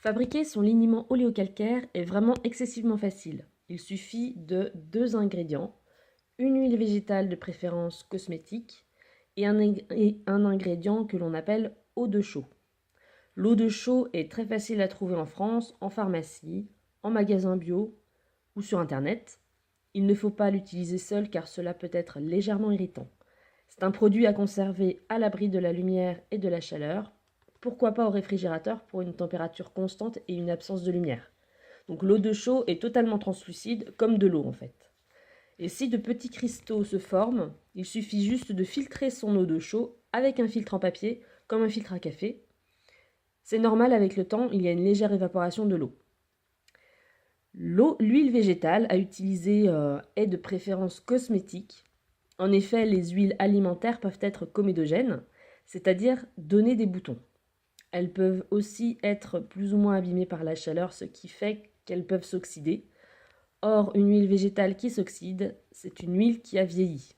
Fabriquer son liniment oléocalcaire est vraiment excessivement facile. Il suffit de 2 ingrédients, une huile végétale de préférence cosmétique et un ingrédient que l'on appelle eau de chaux. L'eau de chaux est très facile à trouver en France, en pharmacie, en magasin bio ou sur internet. Il ne faut pas l'utiliser seul car cela peut être légèrement irritant. C'est un produit à conserver à l'abri de la lumière et de la chaleur. Pourquoi pas au réfrigérateur pour une température constante et une absence de lumière. Donc l'eau de chaux est totalement translucide, comme de l'eau en fait. Et si de petits cristaux se forment, il suffit juste de filtrer son eau de chaux avec un filtre en papier, comme un filtre à café. C'est normal, avec le temps, il y a une légère évaporation de l'eau. L'huile végétale à utiliser est de préférence cosmétique. En effet, les huiles alimentaires peuvent être comédogènes, c'est-à-dire donner des boutons. Elles peuvent aussi être plus ou moins abîmées par la chaleur, ce qui fait qu'elles peuvent s'oxyder. Or, une huile végétale qui s'oxyde, c'est une huile qui a vieilli.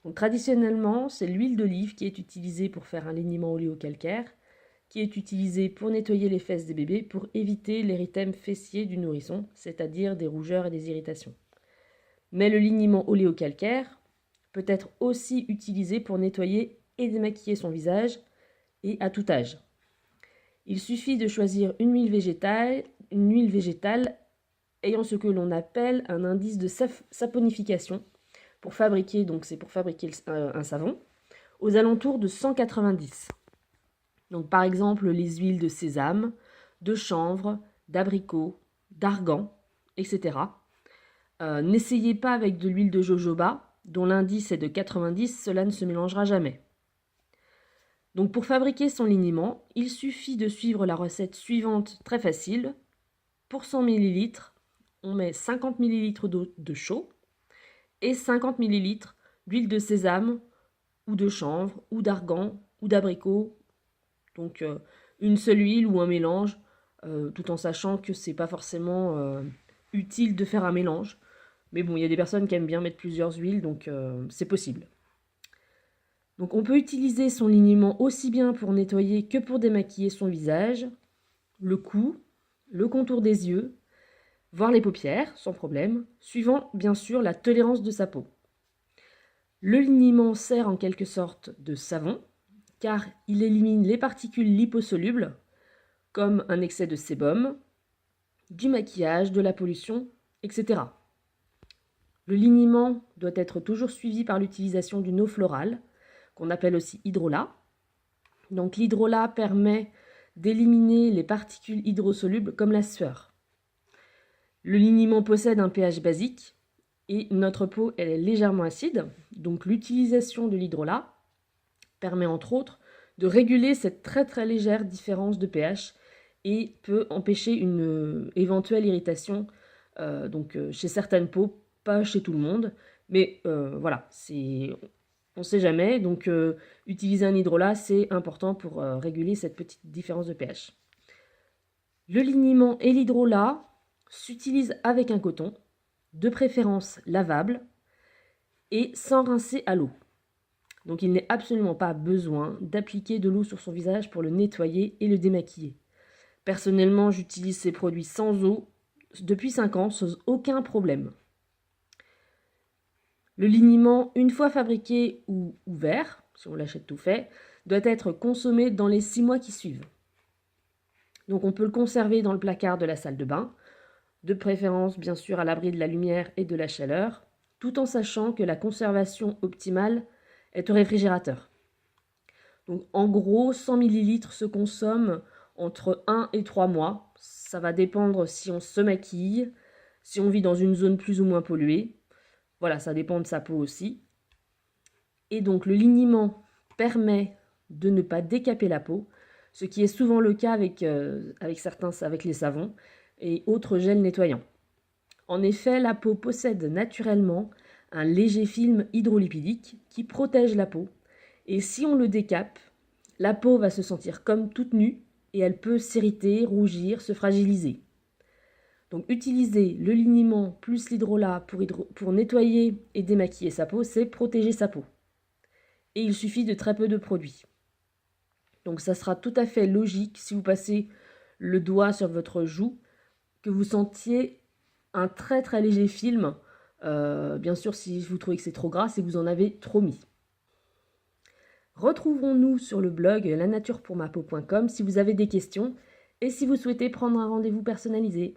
Donc, traditionnellement, c'est l'huile d'olive qui est utilisée pour faire un liniment oléocalcaire, qui est utilisée pour nettoyer les fesses des bébés pour éviter l'érythème fessier du nourrisson, c'est-à-dire des rougeurs et des irritations. Mais le liniment oléocalcaire peut être aussi utilisé pour nettoyer et démaquiller son visage, et à tout âge. Il suffit de choisir une huile végétale ayant ce que l'on appelle un indice de saponification pour fabriquer, donc c'est pour fabriquer un savon, aux alentours de 190. Donc par exemple les huiles de sésame, de chanvre, d'abricot, d'argan, etc. N'essayez pas avec de l'huile de jojoba, dont l'indice est de 90, cela ne se mélangera jamais. Donc pour fabriquer son liniment, il suffit de suivre la recette suivante très facile. Pour 100 ml, on met 50 ml d'eau de chaux et 50 ml d'huile de sésame ou de chanvre ou d'argan ou d'abricot. Donc une seule huile ou un mélange, tout en sachant que c'est pas forcément utile de faire un mélange. Mais bon, il y a des personnes qui aiment bien mettre plusieurs huiles, donc c'est possible. Donc on peut utiliser son liniment aussi bien pour nettoyer que pour démaquiller son visage, le cou, le contour des yeux, voire les paupières, sans problème, suivant bien sûr la tolérance de sa peau. Le liniment sert en quelque sorte de savon, car il élimine les particules liposolubles, comme un excès de sébum, du maquillage, de la pollution, etc. Le liniment doit être toujours suivi par l'utilisation d'une eau florale, qu'on appelle aussi hydrolat. Donc l'hydrolat permet d'éliminer les particules hydrosolubles comme la sueur. Le liniment possède un pH basique et notre peau elle est légèrement acide, donc l'utilisation de l'hydrolat permet entre autres de réguler cette très légère différence de pH et peut empêcher une éventuelle irritation chez certaines peaux, pas chez tout le monde, mais voilà, on ne sait jamais, donc utiliser un hydrolat, c'est important pour réguler cette petite différence de pH. Le liniment et l'hydrolat s'utilisent avec un coton, de préférence lavable, et sans rincer à l'eau. Donc il n'est absolument pas besoin d'appliquer de l'eau sur son visage pour le nettoyer et le démaquiller. Personnellement, j'utilise ces produits sans eau depuis 5 ans sans aucun problème. Le liniment, une fois fabriqué ou ouvert, si on l'achète tout fait, doit être consommé dans les 6 mois qui suivent. Donc on peut le conserver dans le placard de la salle de bain, de préférence bien sûr à l'abri de la lumière et de la chaleur, tout en sachant que la conservation optimale est au réfrigérateur. Donc en gros, 100 ml se consomment entre 1 et 3 mois. Ça va dépendre si on se maquille, si on vit dans une zone plus ou moins polluée. Voilà, ça dépend de sa peau aussi. Et donc le liniment permet de ne pas décaper la peau, ce qui est souvent le cas avec les savons et autres gels nettoyants. En effet, la peau possède naturellement un léger film hydrolipidique qui protège la peau, et si on le décape, la peau va se sentir comme toute nue et elle peut s'irriter, rougir, se fragiliser. Donc utiliser le liniment plus l'hydrolat pour nettoyer et démaquiller sa peau, c'est protéger sa peau. Et il suffit de très peu de produits. Donc ça sera tout à fait logique si vous passez le doigt sur votre joue, que vous sentiez un très très léger film. Bien sûr, si vous trouvez que c'est trop gras, c'est que vous en avez trop mis. Retrouvons-nous sur le blog lanaturepourmapeau.com si vous avez des questions et si vous souhaitez prendre un rendez-vous personnalisé.